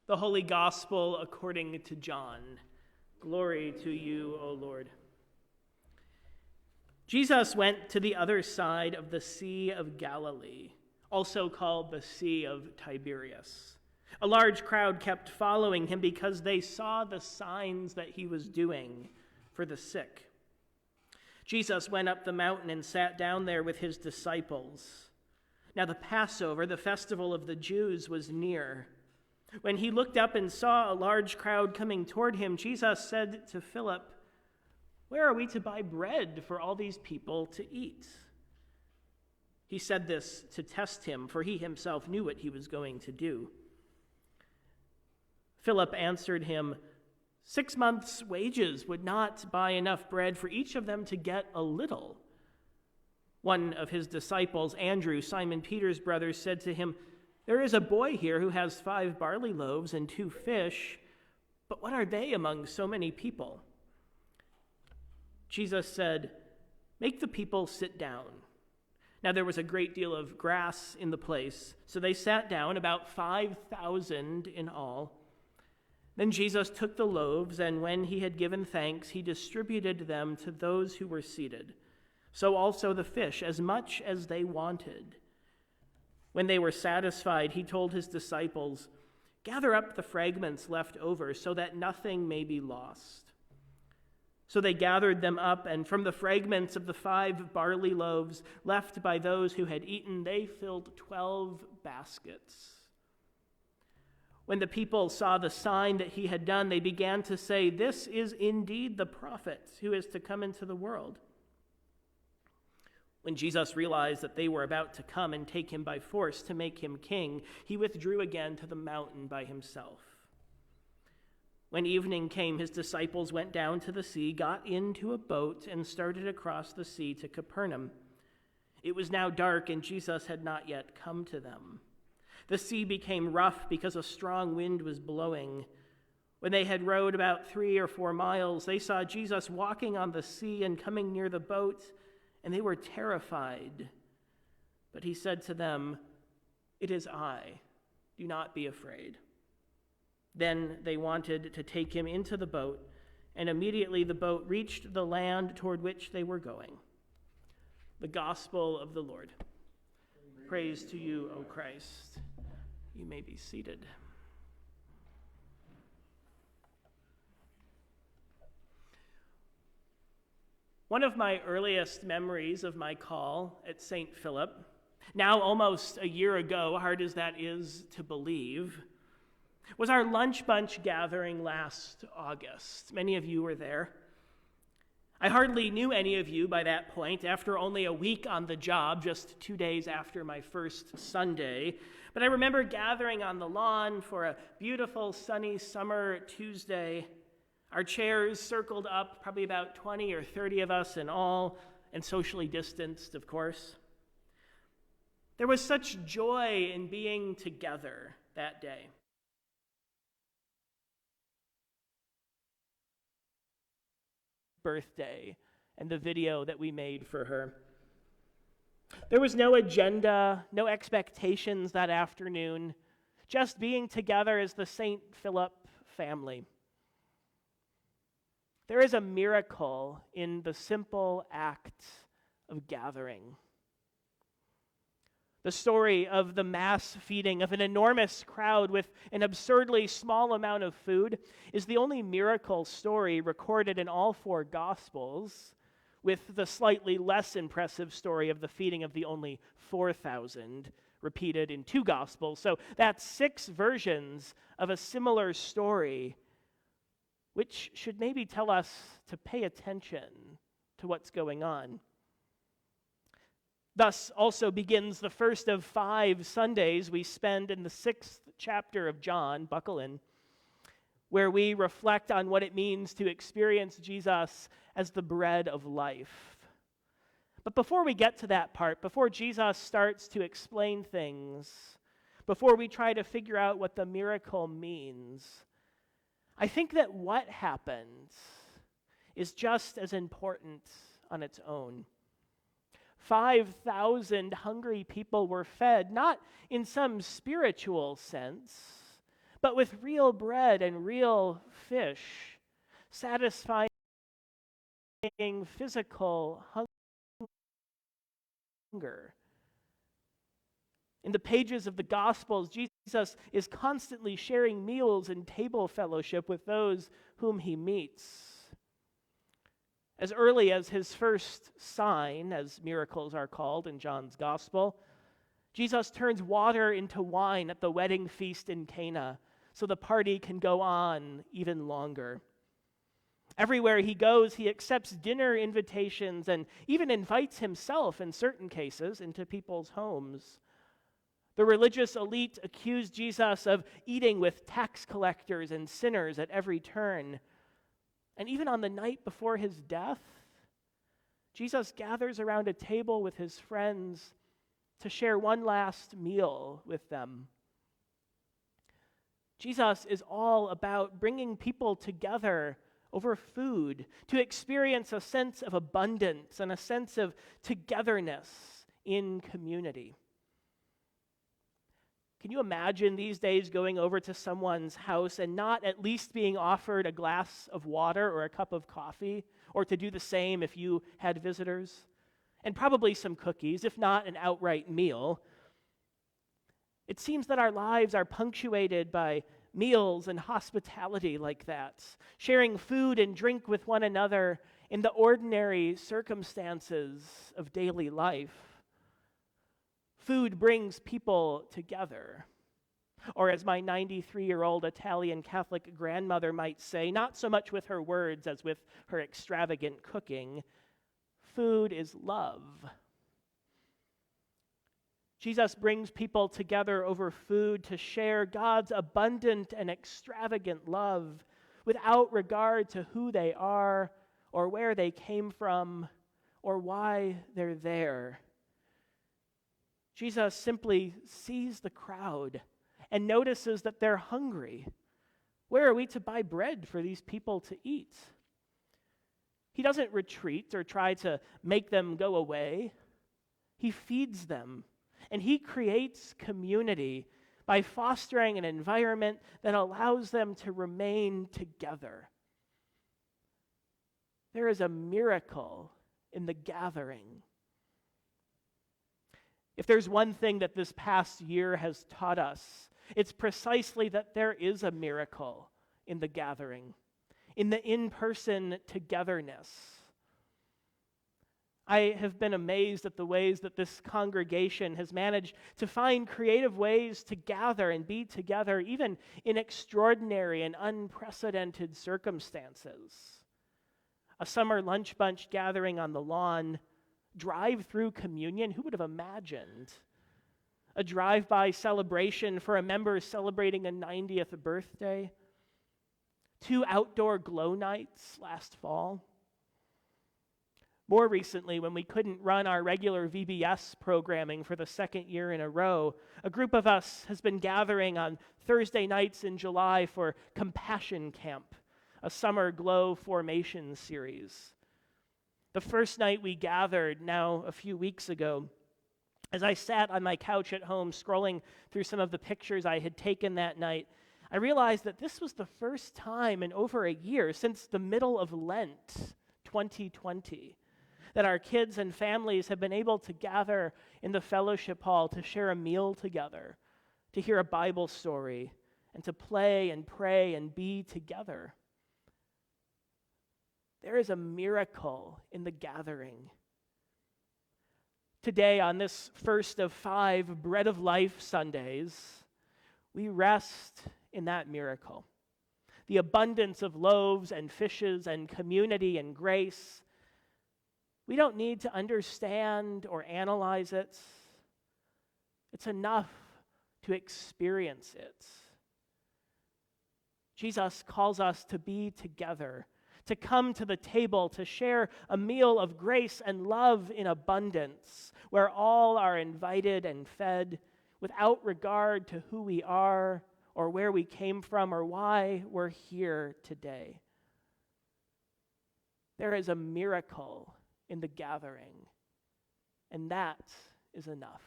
The Holy Gospel according to John. Glory to you, O Lord. Jesus went to the other side of the Sea of Galilee, also called the Sea of Tiberias. A large crowd kept following him because they saw the signs that he was doing for the sick. Jesus went up the mountain and sat down there with his disciples. Now the Passover, the festival of the Jews, was near. When he looked up and saw a large crowd coming toward him, Jesus said to Philip, "Where are we to buy bread for all these people to eat?" He said this to test him, for he himself knew what he was going to do. Philip answered him, 6 months' wages would not buy enough bread for each of them to get a little. One of his disciples, Andrew, Simon Peter's brother, said to him, "There is a boy here who has 5 barley loaves and 2 fish, but what are they among so many people?" Jesus said, "Make the people sit down." Now there was a great deal of grass in the place, so they sat down, about 5,000 in all. Then Jesus took the loaves, and when he had given thanks, he distributed them to those who were seated. So also the fish, as much as they wanted. When they were satisfied, he told his disciples, "Gather up the fragments left over so that nothing may be lost." So they gathered them up, and from the fragments of the 5 barley loaves left by those who had eaten, they filled 12 baskets. When the people saw the sign that he had done, they began to say, "This is indeed the prophet who is to come into the world." When Jesus realized that they were about to come and take him by force to make him king, he withdrew again to the mountain by himself. When evening came, his disciples went down to the sea, got into a boat, and started across the sea to Capernaum. It was now dark, and Jesus had not yet come to them. The sea became rough because a strong wind was blowing. When they had rowed about 3 or 4 miles, they saw Jesus walking on the sea and coming near the boat, and they were terrified. But he said to them, "It is I. Do not be afraid." Then they wanted to take him into the boat, and immediately the boat reached the land toward which they were going. The Gospel of the Lord. Praise to you, O Christ. You may be seated. One of my earliest memories of my call at St. Philip, now almost a year ago, hard as that is to believe, was our lunch bunch gathering last August. Many of you were there. I hardly knew any of you by that point, after only a week on the job, just 2 days after my first Sunday. But I remember gathering on the lawn for a beautiful sunny summer Tuesday. Our chairs circled up, probably about 20 or 30 of us in all, and socially distanced, of course. There was such joy in being together that day. Birthday and the video that we made for her. There was no agenda, no expectations that afternoon, just being together as the St. Philip family. There is a miracle in the simple act of gathering. The story of the mass feeding of an enormous crowd with an absurdly small amount of food is the only miracle story recorded in all 4 Gospels, with the slightly less impressive story of the feeding of the only 4,000 repeated in 2 Gospels. So that's 6 versions of a similar story, which should maybe tell us to pay attention to what's going on. Thus also begins the first of 5 Sundays we spend in the 6th chapter of John, buckle in, where we reflect on what it means to experience Jesus as the bread of life. But before we get to that part, before Jesus starts to explain things, before we try to figure out what the miracle means, I think that what happened is just as important on its own. 5,000 hungry people were fed, not in some spiritual sense, but with real bread and real fish, satisfying physical hunger. In the pages of the Gospels, Jesus is constantly sharing meals and table fellowship with those whom he meets. As early as his first sign, as miracles are called in John's Gospel, Jesus turns water into wine at the wedding feast in Cana, so the party can go on even longer. Everywhere he goes, he accepts dinner invitations and even invites himself, in certain cases, into people's homes. The religious elite accused Jesus of eating with tax collectors and sinners at every turn. And even on the night before his death, Jesus gathers around a table with his friends to share one last meal with them. Jesus is all about bringing people together over food to experience a sense of abundance and a sense of togetherness in community. Can you imagine these days going over to someone's house and not at least being offered a glass of water or a cup of coffee, or to do the same if you had visitors? And probably some cookies, if not an outright meal. It seems that our lives are punctuated by meals and hospitality like that, sharing food and drink with one another in the ordinary circumstances of daily life. Food brings people together. Or as my 93-year-old Italian Catholic grandmother might say, not so much with her words as with her extravagant cooking, food is love. Jesus brings people together over food to share God's abundant and extravagant love without regard to who they are or where they came from or why they're there. Jesus simply sees the crowd and notices that they're hungry. Where are we to buy bread for these people to eat? He doesn't retreat or try to make them go away. He feeds them, and he creates community by fostering an environment that allows them to remain together. There is a miracle in the gathering. If there's one thing that this past year has taught us, it's precisely that there is a miracle in the gathering, in the in-person togetherness. I have been amazed at the ways that this congregation has managed to find creative ways to gather and be together, even in extraordinary and unprecedented circumstances. A summer lunch bunch gathering on the lawn, drive-through communion, who would have imagined? A drive-by celebration for a member celebrating a 90th birthday. 2 outdoor glow nights last fall. More recently, when we couldn't run our regular VBS programming for the second year in a row, a group of us has been gathering on Thursday nights in July for Compassion Camp, a summer glow formation series. The first night we gathered, now a few weeks ago, as I sat on my couch at home scrolling through some of the pictures I had taken that night, I realized that this was the first time in over a year, since the middle of Lent 2020, that our kids and families have been able to gather in the fellowship hall to share a meal together, to hear a Bible story, and to play and pray and be together. There is a miracle in the gathering. Today, on this first of 5 Bread of Life Sundays, we rest in that miracle. The abundance of loaves and fishes and community and grace. We don't need to understand or analyze it. It's enough to experience it. Jesus calls us to be together, to come to the table, to share a meal of grace and love in abundance, where all are invited and fed without regard to who we are or where we came from or why we're here today. There is a miracle in the gathering, and that is enough.